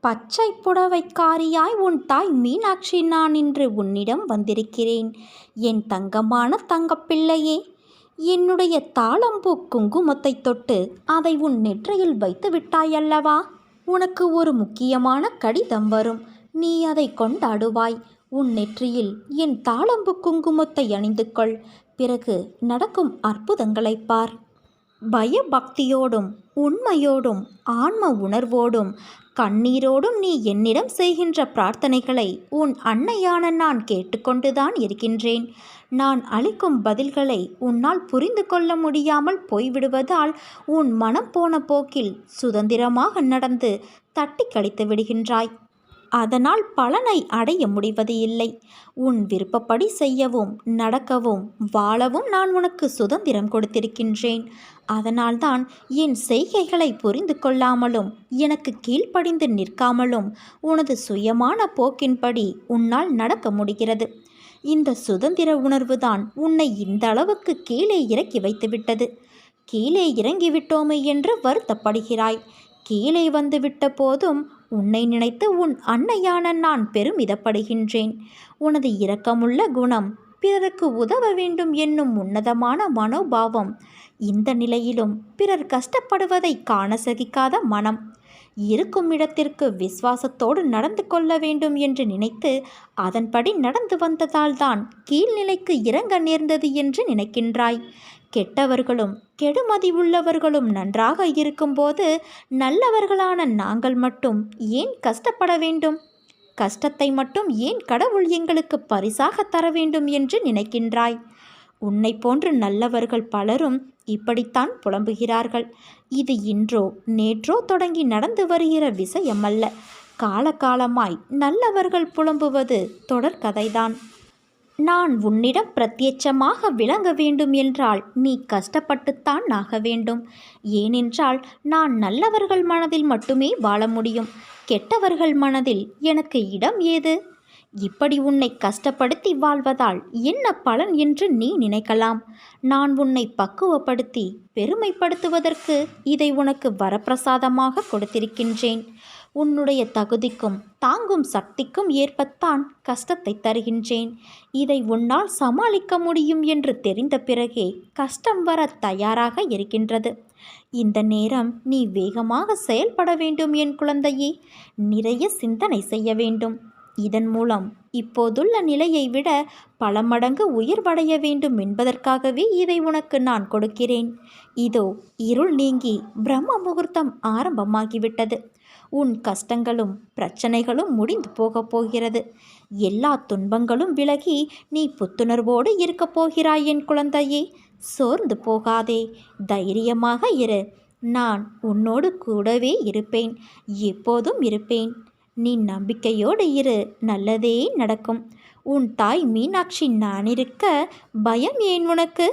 பச்சை புடவைக்காரியாய் உன் தாய் மீனாட்சி நான் இன்று உன்னிடம் வந்திருக்கிறேன். என் தங்கமான தங்கப்பிள்ளையே, என்னுடைய தாழம்பூ குங்குமத்தை தொட்டு அதை உன் நெற்றியில் வைத்து விட்டாயல்லவா? உனக்கு ஒரு முக்கியமான கடிதம் வரும். நீ அதை கொண்டாடுவாய். உன் நெற்றியில் என் தாழம்பூ குங்குமத்தை அணிந்து கொள். பிறகு நடக்கும் அற்புதங்களைப் பார். பயபக்தியோடும் உண்மையோடும் ஆன்ம உணர்வோடும் கண்ணீரோடும் நீ என்னிடம் செய்கின்ற பிரார்த்தனைகளை உன் அன்னையான நான் கேட்டுக்கொண்டுதான் இருக்கின்றேன். நான் அளிக்கும் பதில்களை உன்னால் புரிந்து கொள்ள முடியாமல் போய்விடுவதால் உன் மனம் போன போக்கில் சுதந்திரமாக நடந்து தட்டி கழித்து விடுகின்றாய். அதனால் பலனை அடைய முடிவது இல்லை. உன் விருப்பப்படி செய்யவும் நடக்கவும் வாழவும் நான் உனக்கு சுதந்திரம் கொடுத்திருக்கின்றேன். அதனால்தான் என் செய்கைகளை புரிந்து கொள்ளாமலும் எனக்கு கீழ்ப்படிந்து நிற்காமலும் உனது சுயமான போக்கின்படி உன்னால் நடக்க முடிகிறது. இந்த சுதந்திர உணர்வுதான் உன்னை இந்த அளவுக்கு கீழே இறக்கி வைத்துவிட்டது. கீழே இறங்கிவிட்டோமே என்று வருத்தப்படுகிறாய். கீழே வந்துவிட்ட போதும் உன்னை நினைத்து உன் அன்னையான நான் பெருமிதப்படுகின்றேன். உனது இரக்கமுள்ள குணம், பிறருக்கு உதவ வேண்டும் என்னும் உன்னதமான மனோபாவம், இந்த நிலையிலும் பிறர் கஷ்டப்படுவதை காண சகிக்காத மனம், இருக்கும் இடத்திற்கு விசுவாசத்தோடு நடந்து கொள்ள வேண்டும் என்று நினைத்து அதன்படி நடந்து வந்ததால் தான் கீழ்நிலைக்கு இறங்க நேர்ந்தது என்று நினைக்கின்றாய். கெட்டவர்களும் கெடுமதி உள்ளவர்களும் நன்றாக இருக்கும்போது நல்லவர்களான நாங்கள் மட்டும் ஏன் கஷ்டப்பட வேண்டும்? கஷ்டத்தை மட்டும் ஏன் கடவுள் எங்களுக்கு பரிசாக தர வேண்டும் என்று நினைக்கின்றாய்? உன்னை போன்று நல்லவர்கள் பலரும் இப்படித்தான் புலம்புகிறார்கள். இது இன்றோ நேற்றோ தொடங்கி நடந்து வருகிற விஷயமல்ல. காலகாலமாய் நல்லவர்கள் புலம்புவது தொடர்கதைதான். நான் உன்னிடம் பிரத்யட்சமாக விளங்க வேண்டும் என்றால் நீ கஷ்டப்பட்டுத்தான் ஆக வேண்டும். ஏனென்றால் நான் நல்லவர்கள் மனதில் மட்டுமே வாழ முடியும். கெட்டவர்கள் மனதில் எனக்கு இடம் ஏது? இப்படி உன்னை கஷ்டப்படுத்தி வாழ்வதால் என்ன பலன் என்று நீ நினைக்கலாம். நான் உன்னை பக்குவப்படுத்தி பெருமைப்படுத்துவதற்கு இதை உனக்கு வரப்பிரசாதமாக கொடுத்திருக்கின்றேன். உன்னுடைய தகுதிக்கும் தாங்கும் சக்திக்கும் ஏற்பத்தான் கஷ்டத்தை தருகின்றேன். இதை உன்னால் சமாளிக்க முடியும் என்று தெரிந்த பிறகே கஷ்டம் வர தயாராக இருக்கின்றது. இந்த நேரம் நீ வேகமாக செயல்பட வேண்டும் என் குழந்தையே. நிறைய சிந்தனை செய்ய வேண்டும். இதன் மூலம் இப்போதுள்ள நிலையை விட பல மடங்கு உயர்வடைய வேண்டும் என்பதற்காகவே இதை உனக்கு நான் கொடுக்கிறேன். இதோ இருள் நீங்கி பிரம்ம முகூர்த்தம் ஆரம்பமாகிவிட்டது. உன் கஷ்டங்களும் பிரச்சனைகளும் முடிந்து போகப் போகிறது. எல்லா துன்பங்களும் விலகி நீ புத்துணர்வோடு இருக்கப் போகிறாய் என் குழந்தையே. சோர்ந்து போகாதே, தைரியமாக இரு. நான் உன்னோடு கூடவே இருப்பேன், எப்போதும் இருப்பேன். நீ நம்பிக்கையோடு இரு, நல்லதே நடக்கும். உன் தாய் மீனாட்சி நான் இருக்க பயம் ஏன் உனக்கு?